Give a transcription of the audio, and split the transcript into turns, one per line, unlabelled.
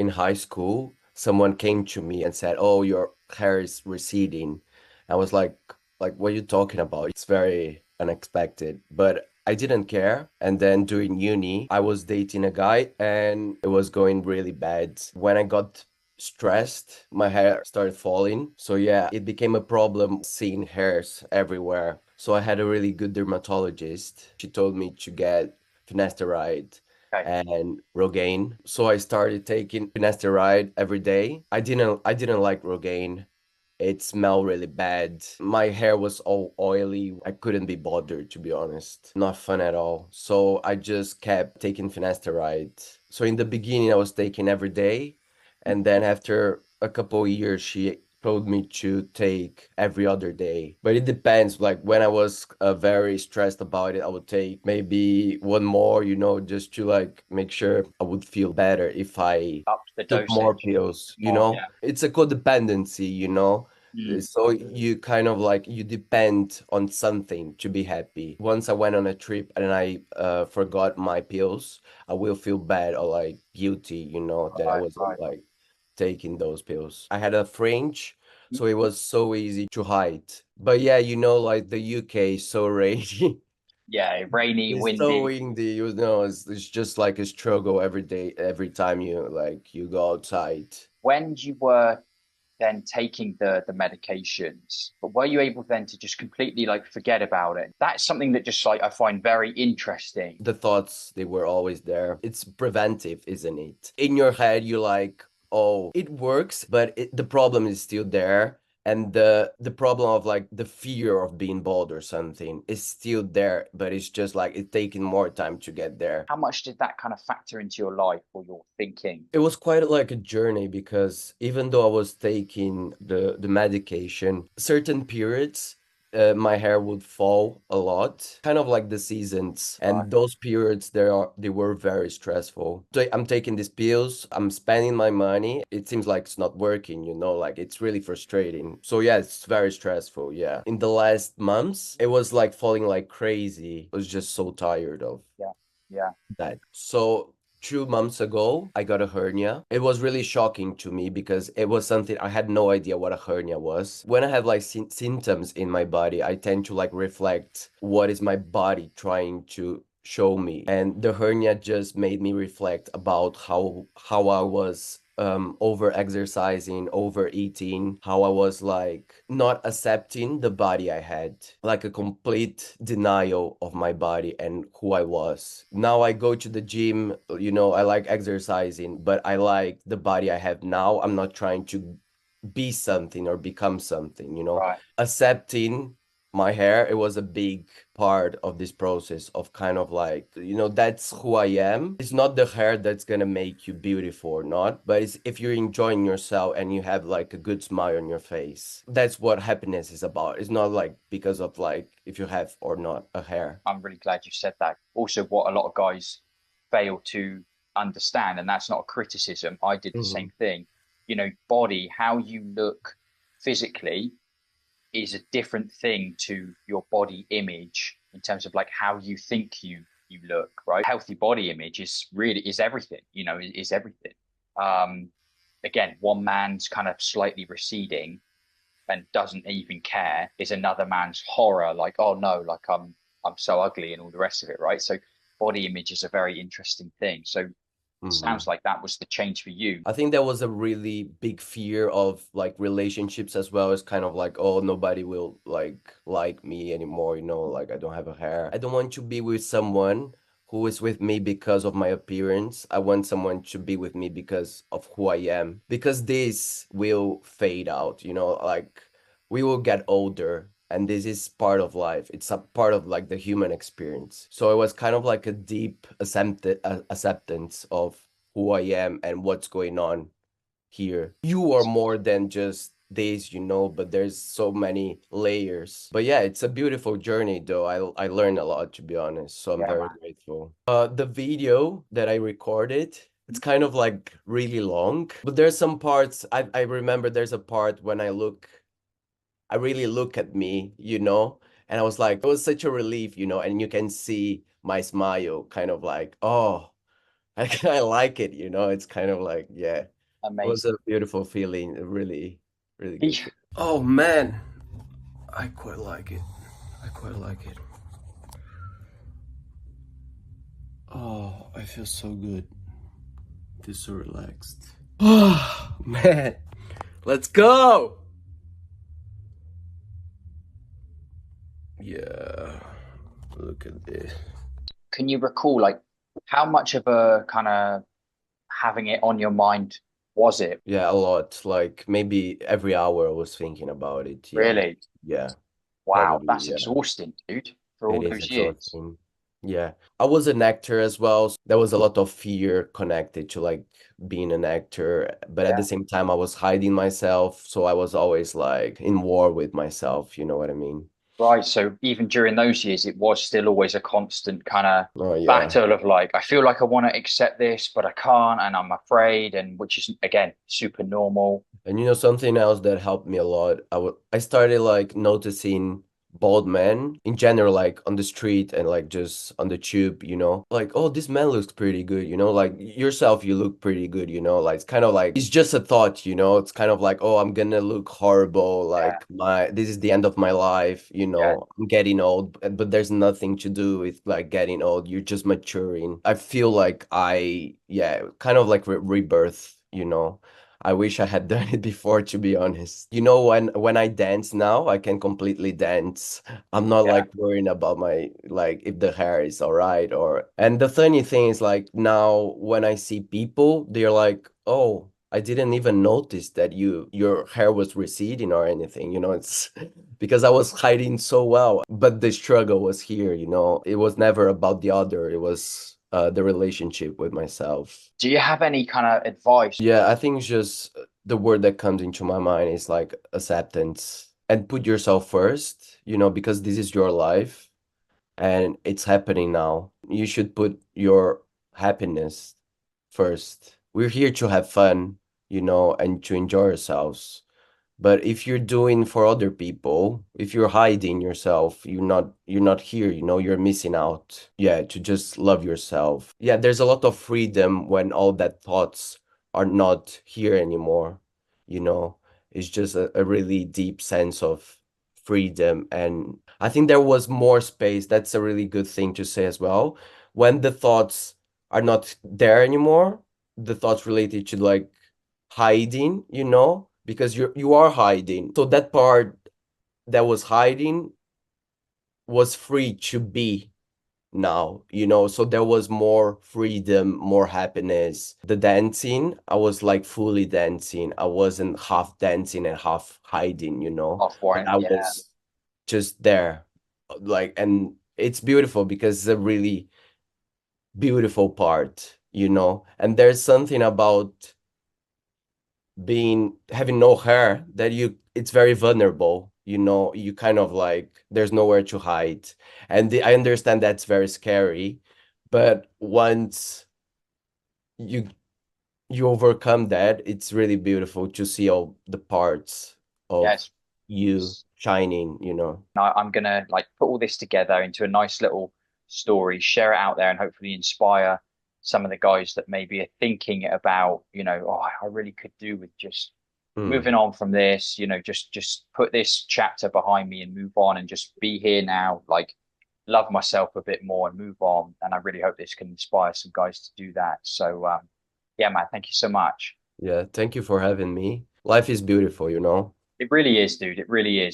in high school, someone came to me and said, "Oh, your hair is receding." I was like, what are you talking about? It's very unexpected, but I didn't care. And then during uni, I was dating a guy and it was going really bad. When I got stressed, my hair started falling. So yeah, it became a problem seeing hairs everywhere. So I had a really good dermatologist. She told me to get finasteride
Okay.
and Rogaine. So I started taking finasteride every day. I didn't like Rogaine. It smelled really bad. My hair was all oily. I couldn't be bothered, to be honest. Not fun at all. So I just kept taking finasteride. So in the beginning, I was taking every day. And then after a couple of years, she told me to take every other day. But it depends. Like when I was very stressed about it, I would take maybe one more, just to like make sure I would feel better if I
Up the
took more
dosage
pills,
more. Yeah.
It's a codependency.
Mm.
So you kind of like you depend on something to be happy. Once I went on a trip and I forgot my pills, I will feel bad or like guilty, that I
Right,
wasn't
right.
like taking those pills. I had a fringe,
Mm.
so it was so easy to hide. But yeah, like the UK is so rainy.
Yeah, rainy,
It's so
windy.
windy, it's just like a struggle every day, every time you go outside.
When you were then taking the medications, but were you able then to just completely like forget about it? That's something that just like I find very interesting.
The thoughts, they were always there. It's preventive, isn't it? In your head, you're like, oh, it works, but the problem is still there. And the problem of like the fear of being bald or something is still there, but it's just like it's taking more time to get there.
How much did that kind of factor into your life or your thinking?
It was quite like a journey because even though I was taking the medication, certain periods, my hair would fall a lot, kind of like the seasons.
Right.
And those periods, they were very stressful. So I'm taking these pills, I'm spending my money. It seems like it's not working, like it's really frustrating. So yeah, it's very stressful. Yeah. In the last months, it was like falling like crazy. I was just so tired of
Yeah. Yeah.
that. So 2 months ago, I got a hernia. It was really shocking to me because it was something I had no idea what a hernia was. When I have like symptoms in my body, I tend to like reflect what is my body trying to show me. And the hernia just made me reflect about how I was over exercising, overeating, how I was like not accepting the body I had, like a complete denial of my body and who I was. Now I go to the gym, I like exercising, but I like the body I have now. I'm not trying to be something or become something.
Right.
Accepting my hair, it was a big part of this process of kind of like, that's who I am. It's not the hair that's gonna make you beautiful or not, but it's if you're enjoying yourself and you have like a good smile on your face. That's what happiness is about. It's not like because of like if you have or not a hair.
I'm really glad you said that. Also, what a lot of guys fail to understand, and that's not a criticism. I did the
Hmm.
same thing. Body, how you look physically is a different thing to your body image in terms of like how you think you look, right? Healthy body image is everything, is everything. Um, Again, one man's kind of slightly receding and doesn't even care is another man's horror, like, oh no, like I'm so ugly and all the rest of it, right? So body image is a very interesting thing. So it sounds
Hmm.
like that was the change for you.
I think that was a really big fear of like relationships as well as kind of like, oh, nobody will like me anymore, like I don't have a hair. I don't want to be with someone who is with me because of my appearance. I want someone to be with me because of who I am. Because this will fade out, like we will get older and this is part of life. It's a part of like the human experience. So it was kind of like a deep acceptance of who I am and what's going on here. You are more than just this, but there's so many layers. But yeah, it's a beautiful journey though. I learned a lot, to be honest, so I'm
Yeah,
very
man.
grateful. The video that I recorded, it's kind of like really long, but there's some parts I remember there's a part when I really look at me, and I was like, it was such a relief, and you can see my smile kind of like, oh, I like it, it's kind of like, yeah, it was
Amazing.
a beautiful feeling, a really, really good
Yeah.
feeling. Oh man, I quite like it. I quite like it. Oh, I feel so good. I feel so relaxed. Oh man, let's go. Yeah, look at this.
Can you recall like how much of a kind of having it on your mind was it?
Yeah, a lot. Like maybe every hour I was thinking about it. Yeah,
Really?
yeah,
Wow,
probably.
that's
Yeah,
exhausting, dude, for
it
all
is
those years.
exhausting. Yeah, I was an actor as well. So there was a lot of fear connected to like being an actor, but at the
Yeah.
same time, I was hiding myself. So I was always like in war with myself. You know what I mean?
Right. So even during those years, it was still always a constant kind of
Oh yeah.
battle of like, I feel like I want to accept this, but I can't, and I'm afraid, and which is again super normal.
And something else that helped me a lot, I started like noticing bald men in general, like on the street and like just on the tube, like, oh, this man looks pretty good, like yourself, you look pretty good, like it's kind of like it's just a thought, it's kind of like, oh, I'm gonna look horrible,
Yeah.
like this is the end of my life,
Yeah.
I'm getting old, but there's nothing to do with like getting old, you're just maturing. I feel like yeah, kind of like rebirth, I wish I had done it before, to be honest. When I dance now, I can completely dance. I'm not
Yeah.
like worrying about my like if the hair is all right or and the funny thing is like now when I see people, they're like, "Oh, I didn't even notice that your hair was receding or anything." It's because I was hiding so well. But the struggle was here. It was never about the other. It was the relationship with myself.
Do you have any kind of advice?
Yeah, I think it's just the word that comes into my mind is like acceptance and put yourself first, because this is your life and it's happening now. You should put your happiness first. We're here to have fun, and to enjoy ourselves. But if you're doing for other people, if you're hiding yourself, you're not here, you're missing out. Yeah, to just love yourself. Yeah, there's a lot of freedom when all that thoughts are not here anymore, you know. It's just a really deep sense of freedom. And I think there was more space. That's a really good thing to say as well. When the thoughts are not there anymore, the thoughts related to like hiding, because you are hiding. So that part that was hiding was free to be now, so there was more freedom, more happiness. The dancing, I was like fully dancing. I wasn't half dancing and half hiding,
Off
but
warrant.
I
Yeah.
was just there. Like, and it's beautiful because it's a really beautiful part, and there's something about being having no hair that it's very vulnerable, you kind of like there's nowhere to hide, and I understand that's very scary, but once you you overcome that, it's really beautiful to see all the parts of
Yes.
you shining,
I'm gonna like put all this together into a nice little story, share it out there, and hopefully inspire some of the guys that maybe are thinking about, oh, I really could do with just
Mm.
moving on from this, just put this chapter behind me and move on and just be here now, like love myself a bit more and move on. And I really hope this can inspire some guys to do that. So yeah, man, thank you so much.
Yeah, thank you for having me. Life is beautiful.
It really is, dude. It really is.